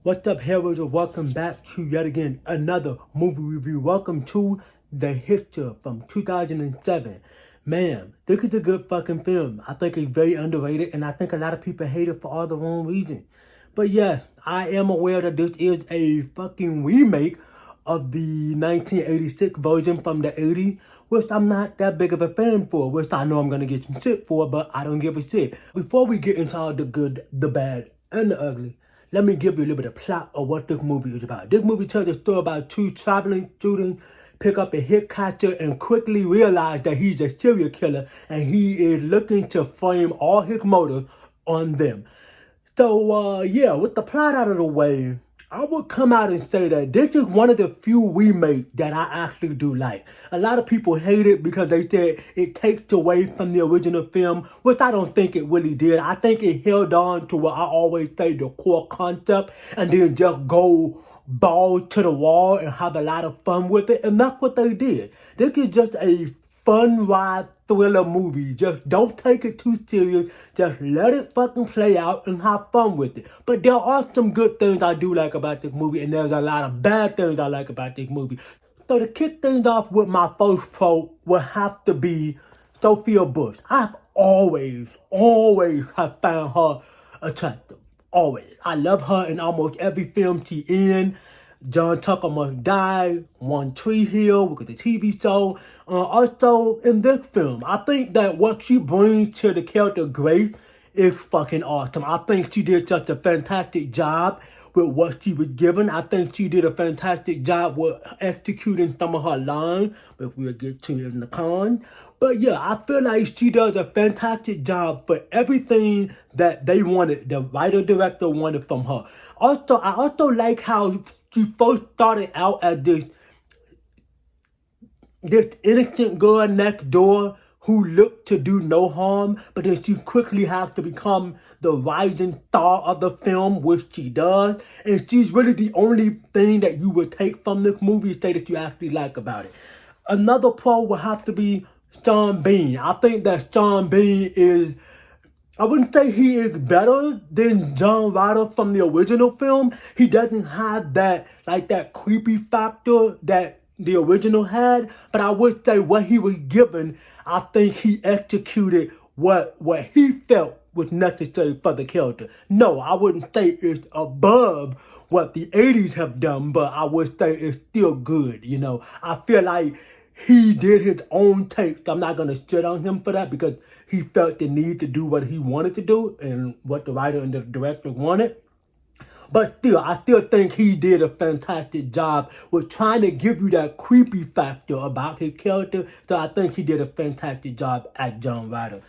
What's up, HELLRAISERS? Welcome back to yet again another movie review. Welcome to The Hitcher from 2007. Man, this is a good fucking film. I think it's very underrated, and I think a lot of people hate it for all the wrong reasons. But yes, I am aware that this is a fucking remake of the 1986 version from the 80s, which I'm not that big of a fan for, which I know I'm gonna get some shit for, but I don't give a shit. Before we get into all the good, the bad, and the ugly, let me give you a little bit of plot of what this movie is about. This movie tells a story about two traveling students pick up a hitcher and quickly realize that he's a serial killer and he is looking to frame all his motives on them. So, yeah, with the plot out of the way, I would come out and say that this is one of the few remakes that I actually do like. A lot of people hate it because they said it takes away from the original film, which I don't think it really did. I think it held on to what I always say, the core concept, and then just go balls to the wall and have a lot of fun with it. And that's what they did. This is just a fun ride thriller movie. Just don't take it too serious. Just let it fucking play out and have fun with it. But there are some good things I do like about this movie, and there's a lot of bad things I like about this movie. So to kick things off with my first pro will have to be Sophia Bush. I've always have found her attractive. Always. I love her in almost every film she in. John Tucker Must Die, One Tree Hill, look at the TV show. Also, in this film, I think that what she brings to the character Grace is fucking awesome. I think she did such a fantastic job with what she was given. I think she did a fantastic job with executing some of her lines, but we'll get to it in the con. But yeah, I feel like she does a fantastic job for everything that they wanted, the writer-director wanted from her. Also, I also like how she first started out as this innocent girl next door who looked to do no harm, but then she quickly has to become the rising star of the film, which she does. And she's really the only thing that you would take from this movie and say that you actually like about it. Another pro would have to be Sean Bean. I think that Sean Bean is, I wouldn't say he is better than John Ryder from the original film. He doesn't have that, like that creepy factor that the original had. But I would say what he was given, I think he executed what he felt was necessary for the character. No, I wouldn't say it's above what the 80s have done, but I would say it's still good, you know. I feel like he did his own take. I'm not going to shit on him for that because he felt the need to do what he wanted to do and what the writer and the director wanted. But still, I still think he did a fantastic job with trying to give you that creepy factor about his character. So I think he did a fantastic job as John Ryder.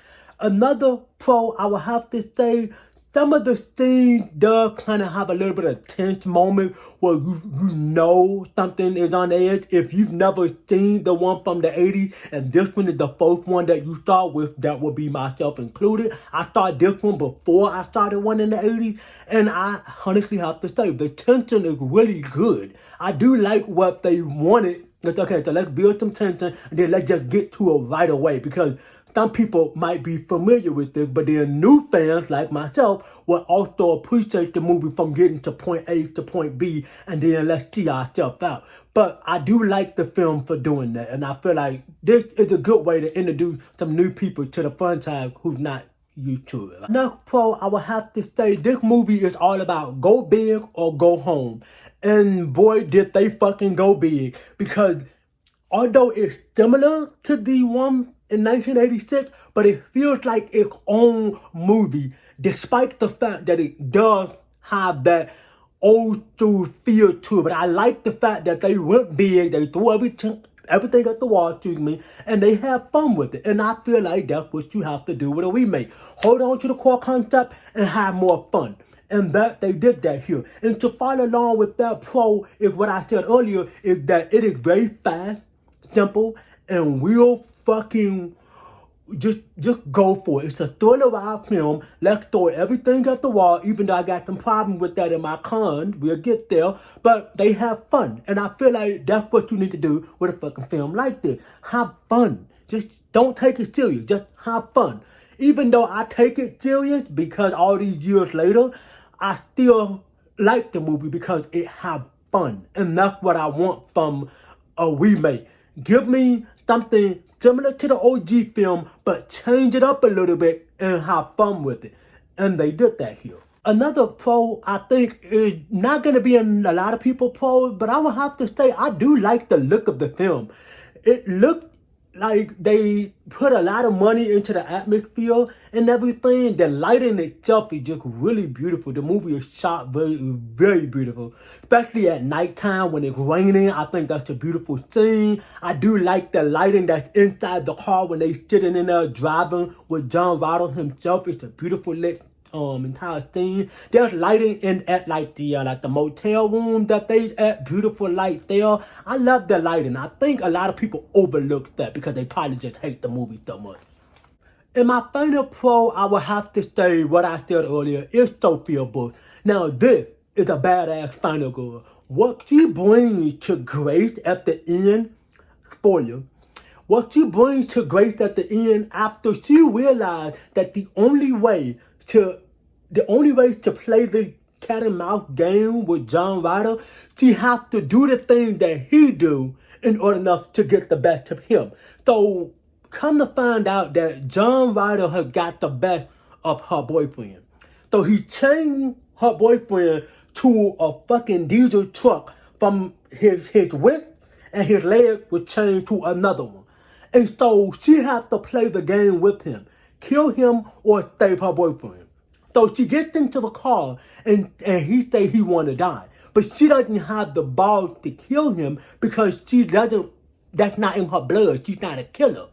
Another pro, I would have to say, some of the scenes does kind of have a little bit of tense moment where you know something is on edge. If you've never seen the one from the 80s and this one is the first one that you start with, that would be myself included. I started this one before I started one in the 80s, and I honestly have to say the tension is really good. I do like what they wanted. It's okay, so let's build some tension and then let's just get to it right away, because some people might be familiar with this, but then new fans like myself will also appreciate the movie from getting to point A to point B, and then let's see ourselves out. But I do like the film for doing that, and I feel like this is a good way to introduce some new people to the franchise who's not used to it. Next pro, I would have to say this movie is all about go big or go home. And boy, did they fucking go big, because although it's similar to the one in 1986, but it feels like its own movie, despite the fact that it does have that old school feel to it. But I like the fact that they went big, they threw everything at the wall, and they have fun with it. And I feel like that's what you have to do with a remake. Hold on to the core concept and have more fun. And that they did that here. And to follow along with that pro is what I said earlier, is that it is very fast, simple, and real fucking just go for it. It's a thriller ride film. Let's throw everything at the wall, even though I got some problems with that in my cons. We'll get there. But they have fun. And I feel like that's what you need to do with a fucking film like this. Have fun. Just don't take it serious. Just have fun. Even though I take it serious, because all these years later, I still like the movie because it have fun. And that's what I want from a remake. Give me something similar to the OG film, but change it up a little bit and have fun with it. And they did that here. Another pro, I think, is not going to be in a lot of people pros, but I would have to say I do like the look of the film. It looked like they put a lot of money into the atmosphere and everything. The lighting itself is just really beautiful. The movie is shot very, very beautiful, especially at nighttime when it's raining. I think that's a beautiful scene. I do like the lighting that's inside the car when they sitting in there driving with John Ronald himself. It's a beautiful lit entire scene. There's lighting in at like the motel room that they at, beautiful light there. I love the lighting. I think a lot of people overlook that because they probably just hate the movie so much. In my final pro, I would have to say what I said earlier is Sophia Bush. Now this is a badass final girl. What she brings to Grace at the end, spoiler, what she brings to Grace at the end after she realized that the only way to play the cat and mouse game with John Ryder, she has to do the thing that he do in order enough to get the best of him. So come to find out that John Ryder has got the best of her boyfriend. So he changed her boyfriend to a fucking diesel truck from his wrist, and his leg was changed to another one. And so she has to play the game with him. Kill him or save her boyfriend. So she gets into the car and he say he want to die. But she doesn't have the balls to kill him because that's not in her blood. She's not a killer.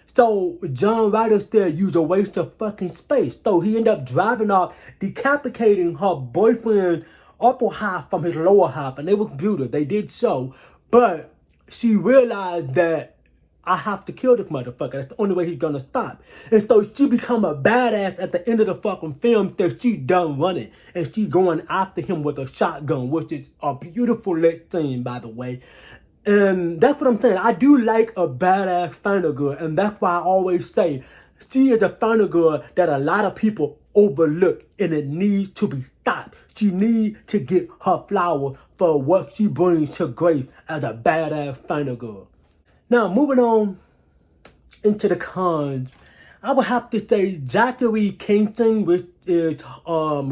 So John Ryder said use a waste of fucking space. So he ended up driving off, decapitating her boyfriend's upper half from his lower half. And it was beautiful. They did so. But she realized that I have to kill this motherfucker. That's the only way he's gonna stop. And so she become a badass at the end of the fucking film that she done running. And she going after him with a shotgun, which is a beautiful lit scene, by the way. And that's what I'm saying. I do like a badass final girl. And that's why I always say she is a final girl that a lot of people overlook. And it needs to be stopped. She needs to get her flowers for what she brings to Grace as a badass final girl. Now, moving on into the cons, I would have to say Zachary Kingston, which is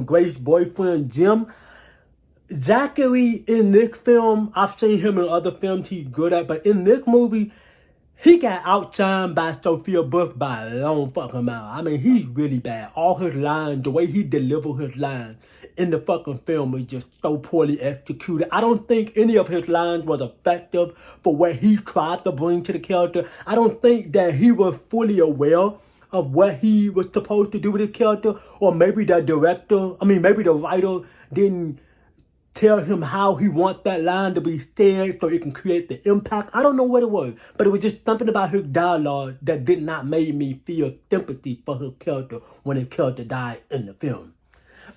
Grace's boyfriend, Jim. Zachary in this film, I've seen him in other films he's good at, but in this movie, he got outshined by Sophia Bush by a long fucking mile. I mean, he's really bad. All his lines, the way he delivered his lines in the fucking film was just so poorly executed. I don't think any of his lines was effective for what he tried to bring to the character. I don't think that he was fully aware of what he was supposed to do with his character, or maybe the writer didn't tell him how he wants that line to be said so it can create the impact. I don't know what it was, but it was just something about his dialogue that did not make me feel sympathy for his character when his character died in the film.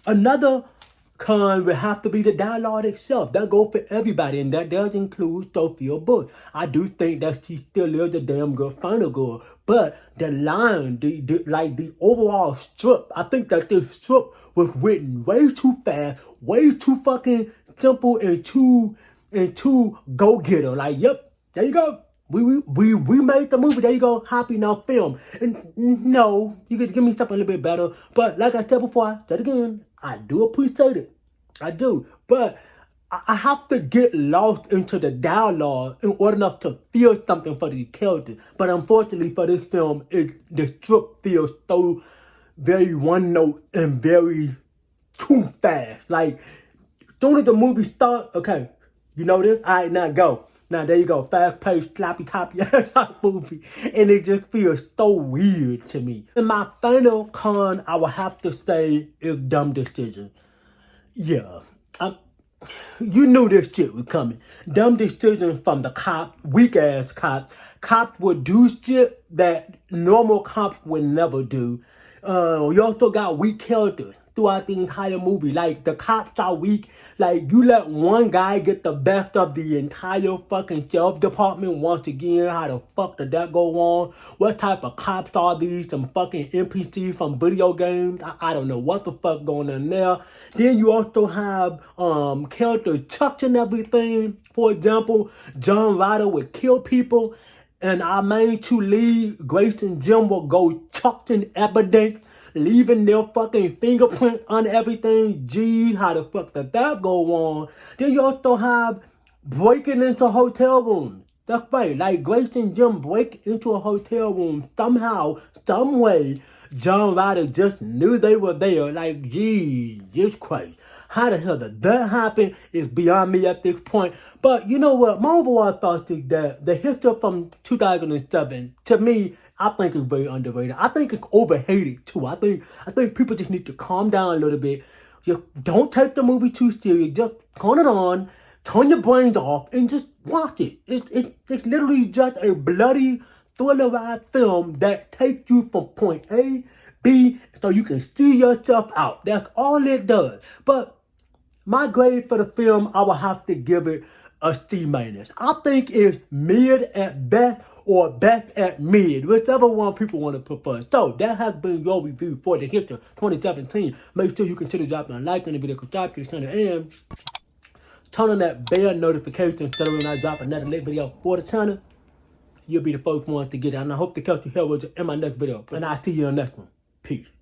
Another con would have to be the dialogue itself. That goes for everybody, and that does include Sophia Bush. I do think that she still is a damn good final girl, but the line, the overall strip, I think that this strip was written way too fast, way too fucking simple, and too go-getter. Like, yep, there you go. We made the movie. There you go. Happy now film. And no, you could give me something a little bit better. But like I said before, I said again, I do appreciate it. I do. But I have to get lost into the dialogue in order enough to feel something for the characters. But unfortunately for this film, the strip feels so very one note and very too fast. Like, as soon as the movie starts, okay, you know this? All right, now go. Now, there you go. Fast-paced, sloppy-toppy type movie. And it just feels so weird to me. And my final con, I would have to say, is dumb decision. Yeah. You knew this shit was coming. Dumb decisions from the cops, weak-ass cops. Cops would do shit that normal cops would never do. You also got weak characters. throughout the entire movie. Like, the cops are weak. Like, you let one guy get the best of the entire fucking sheriff department once again. How the fuck did that go on? What type of cops are these? Some fucking NPCs from video games? I don't know what the fuck going on there. Then you also have character Chuck and everything. For example, John Ryder would kill people, and our main two lead, Grace and Jim, will go chucking evidence, leaving their fucking fingerprint on everything. Gee, how the fuck did that go on? Then you also have breaking into hotel rooms. That's right, like Grace and Jim break into a hotel room somehow, some way. John Ryder just knew they were there. Like, Jesus Christ. How the hell did that happen is beyond me at this point. But you know what? My overall thoughts is that the Hitcher from 2007, to me, I think is very underrated. I think it's overhated too. I think people just need to calm down a little bit. Just don't take the movie too serious. Just turn it on, turn your brains off, and just watch it. It's literally just a bloody thriller-ride film that takes you from point A, B, so you can see yourself out. That's all it does. But my grade for the film, I will have to give it a C-. I think it's mid at best or best at mid, whichever one people want to prefer. So that has been your review for The Hitcher 2017. Make sure you consider dropping a like on the video, subscribe to the channel, and turn on that bell notification so that when I drop another lit video for the channel, you'll be the first one to get it. And I hope to catch you here in my next video. And I'll see you in the next one. Peace.